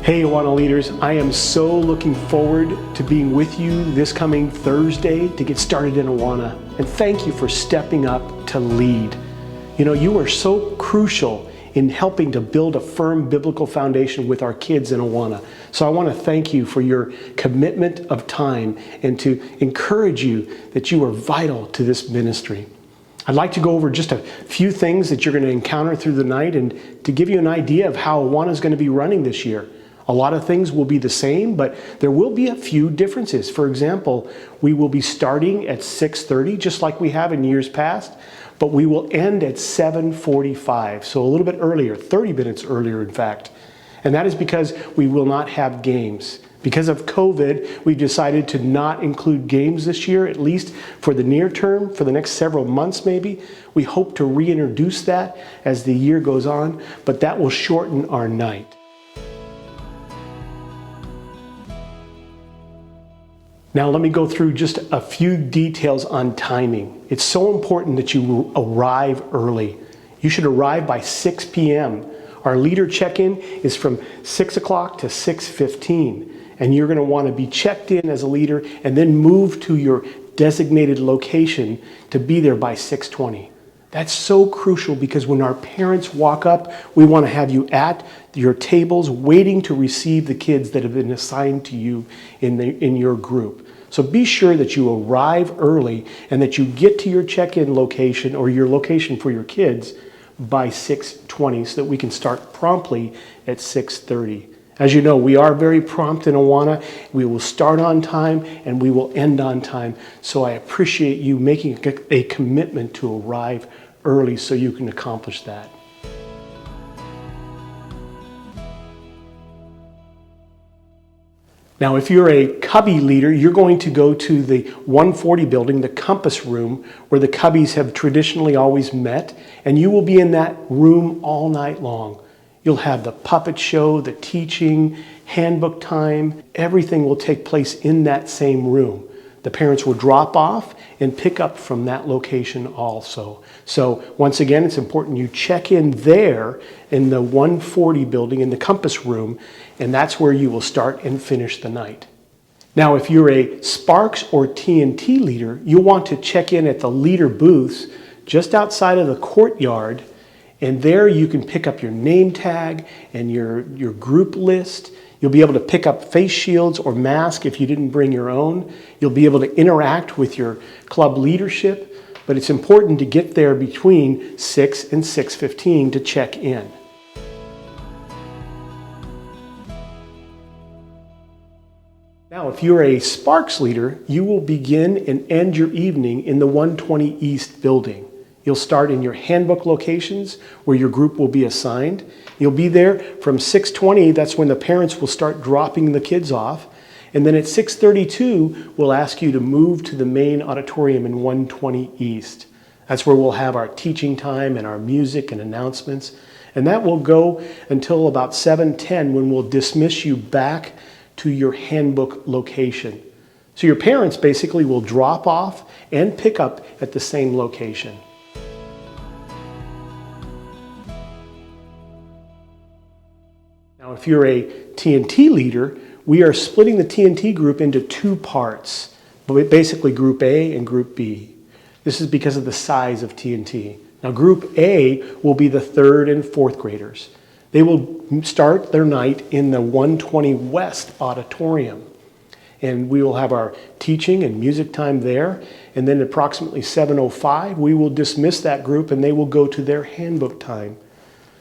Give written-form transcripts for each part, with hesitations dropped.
Hey AWANA leaders, I am so looking forward to being with you this coming Thursday to get started in AWANA. And thank you for stepping up to lead. You know, you are so crucial in helping to build a firm biblical foundation with our kids in AWANA. So I want to thank you for your commitment of time and to encourage you that you are vital to this ministry. I'd like to go over just a few things that you're going to encounter through the night and to give you an idea of how AWANA is going to be running this year. A lot of things will be the same, but there will be a few differences. For example, we will be starting at 6:30, just like we have in years past, but we will end at 7:45, so a little bit earlier, 30 minutes earlier, in fact. And that is because we will not have games. Because of COVID, we've decided to not include games this year, at least for the near term, for the next several months maybe. We hope to reintroduce that as the year goes on, but that will shorten our night. Now let me go through just a few details on timing. It's so important that you arrive early. You should arrive by 6 p.m. Our leader check-in is from 6 o'clock to 6:15, and you're going to want to be checked in as a leader and then move to your designated location to be there by 6:20. That's so crucial because when our parents walk up, we want to have you at your tables waiting to receive the kids that have been assigned to you in your group. So be sure that you arrive early and that you get to your check-in location or your location for your kids by 6:20 so that we can start promptly at 6:30. As you know, we are very prompt in AWANA. We will start on time and we will end on time. So I appreciate you making a commitment to arrive early so you can accomplish that. Now, if you're a cubby leader, you're going to go to the 140 building, the Compass Room, where the cubbies have traditionally always met, and you will be in that room all night long. You'll have the puppet show, the teaching, handbook time. Everything will take place in that same room. The parents will drop off and pick up from that location also. So once again, it's important you check in there in the 140 building in the Compass Room, and that's where you will start and finish the night. Now, if you're a Sparks or TNT leader, you'll want to check in at the leader booths just outside of the courtyard, and there you can pick up your name tag and your group list. You'll be able to pick up face shields or masks if you didn't bring your own. You'll be able to interact with your club leadership, but it's important to get there between 6 and 6:15 to check in. Now, if you're a Sparks leader, you will begin and end your evening in the 120 East building. You'll start in your handbook locations where your group will be assigned. You'll be there from 6:20, that's when the parents will start dropping the kids off. And then at 6:32, we'll ask you to move to the main auditorium in 120 East. That's where we'll have our teaching time and our music and announcements. And that will go until about 7:10 when we'll dismiss you back to your handbook location. So your parents basically will drop off and pick up at the same location. Now, if you're a TNT leader, we are splitting the TNT group into two parts, basically Group A and Group B. This is because of the size of TNT. Now, Group A will be the 3rd and 4th graders. They will start their night in the 120 West auditorium. And we will have our teaching and music time there. And then approximately 7:05, we will dismiss that group and they will go to their handbook time.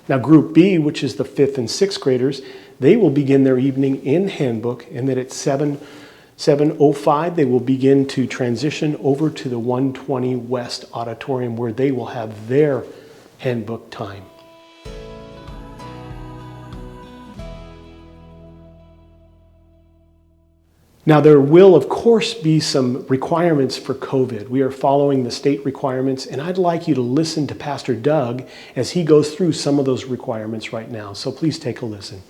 Now, Group B, which is the 5th and 6th graders, they will begin their evening in handbook, and then at 7:05, they will begin to transition over to the 120 West auditorium where they will have their handbook time. Now, there will, of course, be some requirements for COVID. We are following the state requirements, and I'd like you to listen to Pastor Doug as he goes through some of those requirements right now. So please take a listen.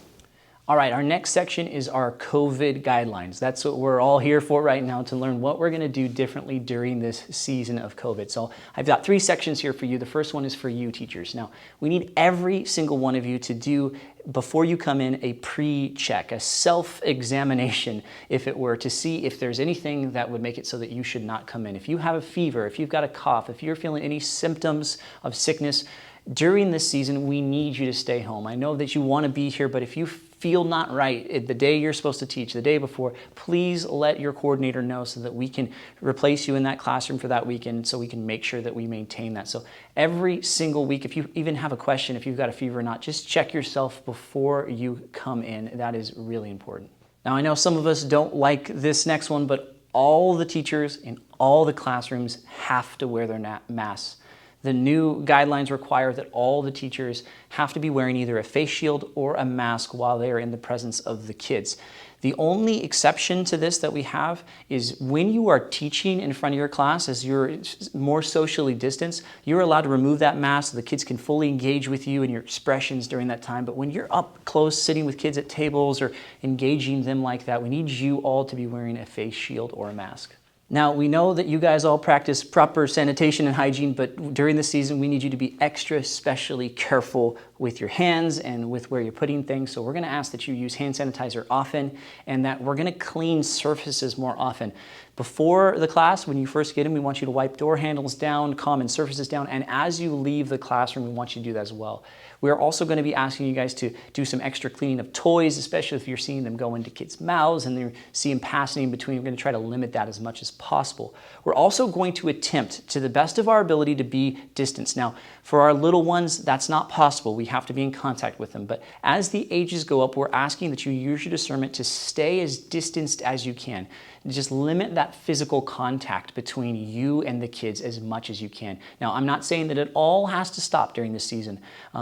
All right, our next section is our COVID guidelines. That's what we're all here for right now, to learn what we're gonna do differently during this season of COVID. So I've got 3 sections here for you. The first one is for you teachers. Now, we need every single one of you to do, before you come in, a pre-check, a self-examination, if it were, to see if there's anything that would make it so that you should not come in. If you have a fever, if you've got a cough, if you're feeling any symptoms of sickness, during this season, we need you to stay home. I know that you want to be here, but if you feel not right the day you're supposed to teach, the day before, please let your coordinator know so that we can replace you in that classroom for that weekend, so we can make sure that we maintain that. So every single week, if you even have a question, if you've got a fever or not, just check yourself before you come in. That is really important. Now, I know some of us don't like this next one, but all the teachers in all the classrooms have to wear their masks. The new guidelines require that all the teachers have to be wearing either a face shield or a mask while they are in the presence of the kids. The only exception to this that we have is when you are teaching in front of your class, as you're more socially distanced, you're allowed to remove that mask so the kids can fully engage with you and your expressions during that time. But when you're up close sitting with kids at tables or engaging them like that, we need you all to be wearing a face shield or a mask. Now, we know that you guys all practice proper sanitation and hygiene, but during the season, we need you to be extra especially careful with your hands and with where you're putting things. So we're gonna ask that you use hand sanitizer often, and that we're gonna clean surfaces more often. Before the class, when you first get in, we want you to wipe door handles down, common surfaces down, and as you leave the classroom, we want you to do that as well. We're also going to be asking you guys to do some extra cleaning of toys, especially if you're seeing them go into kids' mouths and you see them passing in between. We're going to try to limit that as much as possible. We're also going to attempt, to the best of our ability, to be distanced. Now, for our little ones, that's not possible. We have to be in contact with them. But as the ages go up, we're asking that you use your discernment to stay as distanced as you can. Just limit that physical contact between you and the kids as much as you can. Now, I'm not saying that it all has to stop during this season.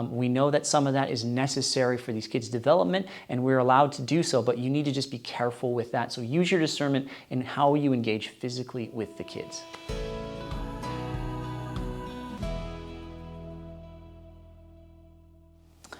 We know that some of that is necessary for these kids' development, and we're allowed to do so, but you need to just be careful with that. So use your discernment in how you engage physically with the kids.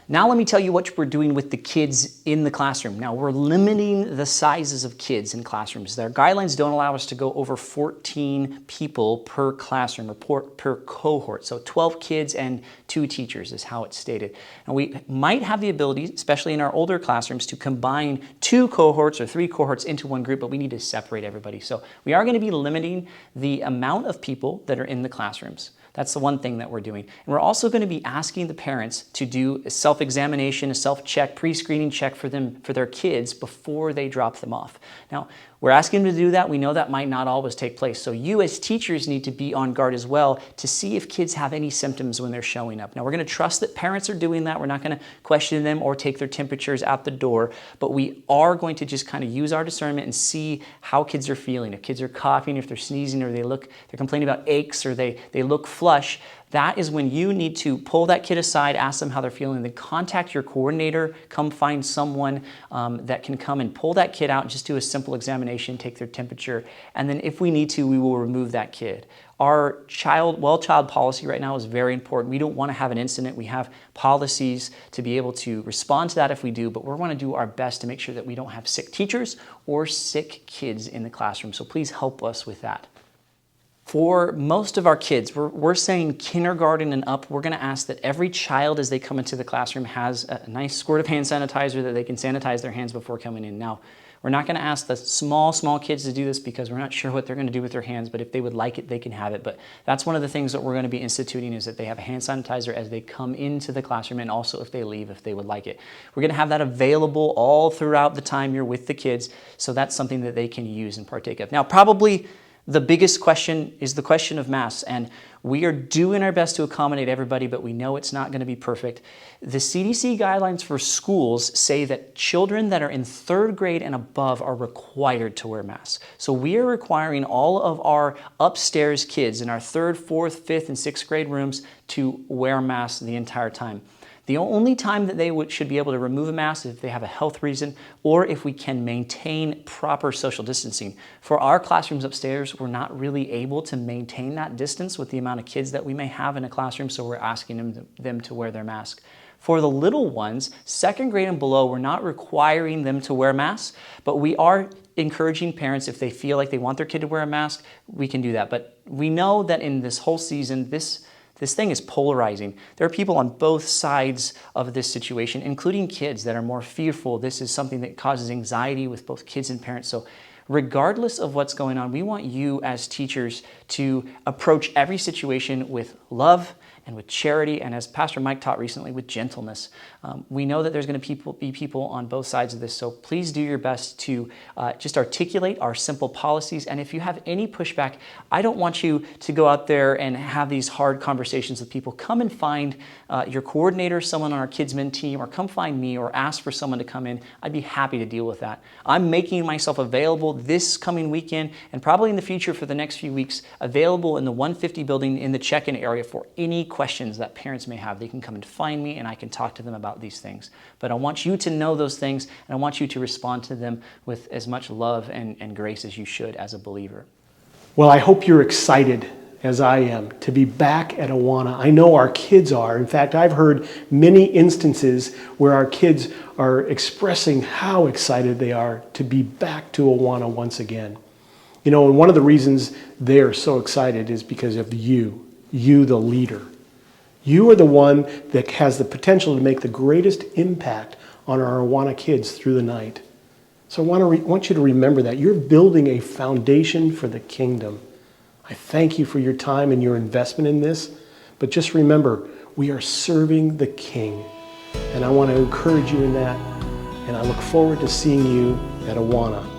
Now let me tell you what we're doing with the kids in the classroom. Now we're limiting the sizes of kids in classrooms. Their guidelines don't allow us to go over 14 people per classroom or per cohort. So 12 kids and 2 teachers is how it's stated. And we might have the ability, especially in our older classrooms, to combine 2 cohorts or 3 cohorts into one group, but we need to separate everybody. So we are going to be limiting the amount of people that are in the classrooms. That's the one thing that we're doing. And we're also going to be asking the parents to do a self-examination, a self-check, pre-screening check for their kids before they drop them off. Now, we're asking them to do that. We know that might not always take place. So you as teachers need to be on guard as well to see if kids have any symptoms when they're showing up. Now, we're going to trust that parents are doing that. We're not going to question them or take their temperatures out the door, but we are going to just kind of use our discernment and see how kids are feeling. If kids are coughing, if they're sneezing, or they're complaining about aches, or they look flush, that is when you need to pull that kid aside, ask them how they're feeling, then contact your coordinator, come find someone that can come and pull that kid out and just do a simple examination, take their temperature, and then if we need to, we will remove that kid. Our child policy right now is very important. We don't want to have an incident. We have policies to be able to respond to that if we do, but we want to do our best to make sure that we don't have sick teachers or sick kids in the classroom. So please help us with that. For most of our kids, we're saying kindergarten and up, we're going to ask that every child as they come into the classroom has a nice squirt of hand sanitizer that they can sanitize their hands before coming in. Now, we're not going to ask the small kids to do this because we're not sure what they're going to do with their hands, but if they would like it, they can have it. But that's one of the things that we're going to be instituting, is that they have a hand sanitizer as they come into the classroom, and also if they leave, if they would like it. We're going to have that available all throughout the time you're with the kids, so that's something that they can use and partake of. Now, probably the biggest question is the question of masks, and we are doing our best to accommodate everybody, but we know it's not going to be perfect. The CDC guidelines for schools say that children that are in 3rd grade and above are required to wear masks. So we are requiring all of our upstairs kids in our 3rd, 4th, 5th, and 6th grade rooms to wear masks the entire time. The only time that they should be able to remove a mask is if they have a health reason, or if we can maintain proper social distancing. For our classrooms upstairs, we're not really able to maintain that distance with the amount of kids that we may have in a classroom, so we're asking them to wear their mask. For the little ones, 2nd grade and below, we're not requiring them to wear masks, but we are encouraging parents, if they feel like they want their kid to wear a mask, we can do that. But we know that in this whole season, this thing is polarizing. There are people on both sides of this situation, including kids that are more fearful. This is something that causes anxiety with both kids and parents. So regardless of what's going on, we want you as teachers to approach every situation with love and with charity, and as Pastor Mike taught recently, with gentleness. We know that there's going to be people on both sides of this, so please do your best to just articulate our simple policies. And if you have any pushback, I don't want you to go out there and have these hard conversations with people. Come and find your coordinator, someone on our Kids Men team, or come find me, or ask for someone to come in. I'd be happy to deal with that. I'm making myself available this coming weekend, and probably in the future for the next few weeks, available in the 150 building in the check-in area for any questions that parents may have. They can come and find me and I can talk to them about these things. But I want you to know those things, and I want you to respond to them with as much love and grace as you should as a believer. Well, I hope you're excited, as I am, to be back at AWANA. I know our kids are. In fact, I've heard many instances where our kids are expressing how excited they are to be back to AWANA once again. You know, and one of the reasons they are so excited is because of you, the leader. You are the one that has the potential to make the greatest impact on our AWANA kids through the night. So I want you to remember that. You're building a foundation for the kingdom. I thank you for your time and your investment in this, but just remember, we are serving the King, and I want to encourage you in that, and I look forward to seeing you at AWANA.